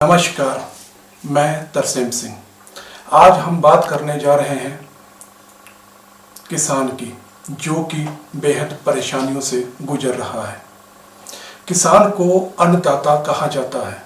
नमस्कार, मैं तरसेम सिंह। आज हम बात करने जा रहे हैं किसान की, जो कि बेहद परेशानियों से गुजर रहा है। किसान को अन्नदाता कहा जाता है।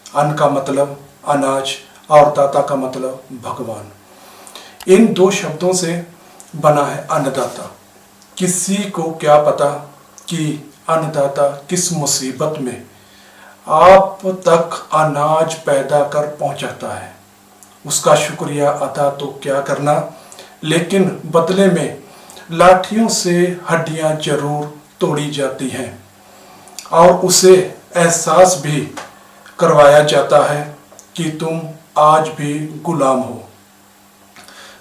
अन्न का मतलब अनाज और दाता का मतलब भगवान। इन दो शब्दों से बना है अन्नदाता। किसी को क्या पता कि अन्नदाता किस मुसीबत में आप तक अनाज पैदा कर पहुंचाता है। उसका शुक्रिया अदा तो क्या करना, लेकिन बदले में लाठियों से हड्डियां जरूर तोड़ी जाती हैं और उसे एहसास भी करवाया जाता है कि तुम आज भी गुलाम हो।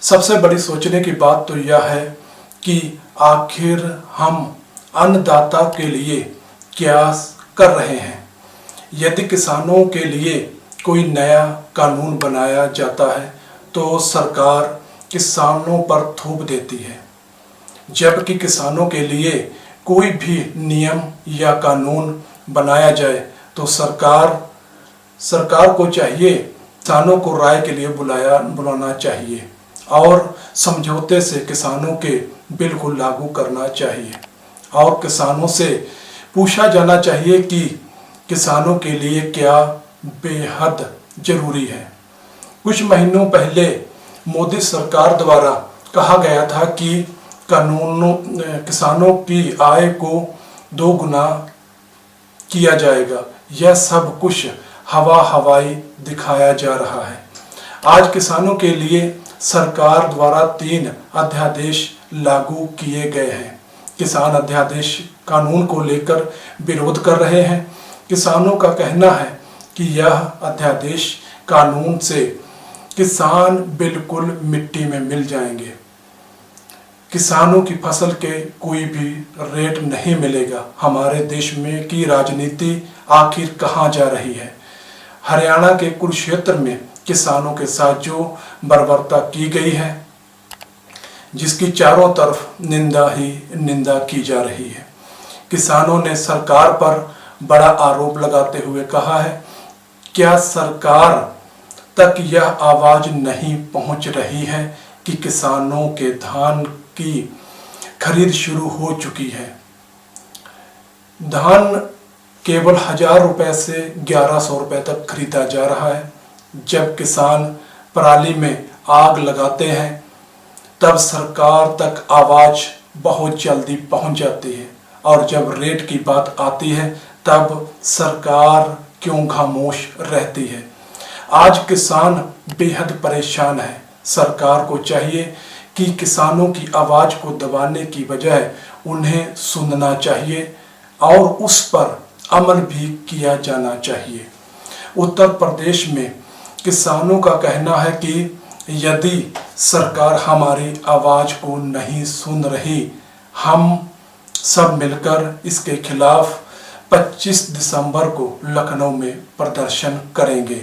सबसे बड़ी सोचने की बात तो यह है कि आखिर हम अन्नदाता के लिए क्या कर रहे हैं। यदि किसानों के लिए कोई नया कानून बनाया जाता है तो सरकार किसानों पर थोप देती है, जबकि किसानों के लिए कोई भी नियम या कानून बनाया जाए तो सरकार को चाहिए किसानों को राय के लिए बुलाना चाहिए और समझौते से किसानों के बिल को लागू करना चाहिए और किसानों से पूछा जाना चाहिए कि किसानों के लिए क्या बेहद जरूरी है। कुछ महीनों पहले मोदी सरकार द्वारा कहा गया था कि किसानों की आय को 2 गुना किया जाएगा। यह सब कुछ हवाई दिखाया जा रहा है। आज किसानों के लिए सरकार द्वारा 3 अध्यादेश लागू किए गए हैं। किसान अध्यादेश कानून को लेकर विरोध कर रहे हैं। किसानों का कहना है कि यह अध्यादेश कानून से किसान बिल्कुल मिट्टी में मिल जाएंगे। किसानों की फसल के कोई भी रेट नहीं मिलेगा। हमारे देश में की राजनीति आखिर कहाँ जा रही है। हरियाणा के कुरुक्षेत्र में किसानों के साथ जो बर्बरता की गई है, जिसकी चारों तरफ निंदा ही निंदा की जा रही है। किसानों ने सरकार पर बड़ा आरोप लगाते हुए कहा है, क्या सरकार तक यह आवाज नहीं पहुंच रही है कि किसानों के धान की खरीद शुरू हो चुकी है। धान केवल 1000 रुपए से 1100 रुपए तक खरीदा जा रहा है। जब किसान पराली में आग लगाते हैं तब सरकार तक आवाज बहुत जल्दी पहुंच जाती है और जब रेट की बात आती है तब सरकार क्यों खामोश रहती है। आज किसान बेहद परेशान है। सरकार को चाहिए कि किसानों की आवाज को दबाने की बजाय उन्हें सुनना चाहिए और उस पर अमल भी किया जाना चाहिए। उत्तर प्रदेश में किसानों का कहना है कि यदि सरकार हमारी आवाज को नहीं सुन रही, हम सब मिलकर इसके खिलाफ 25 दिसंबर को लखनऊ में प्रदर्शन करेंगे।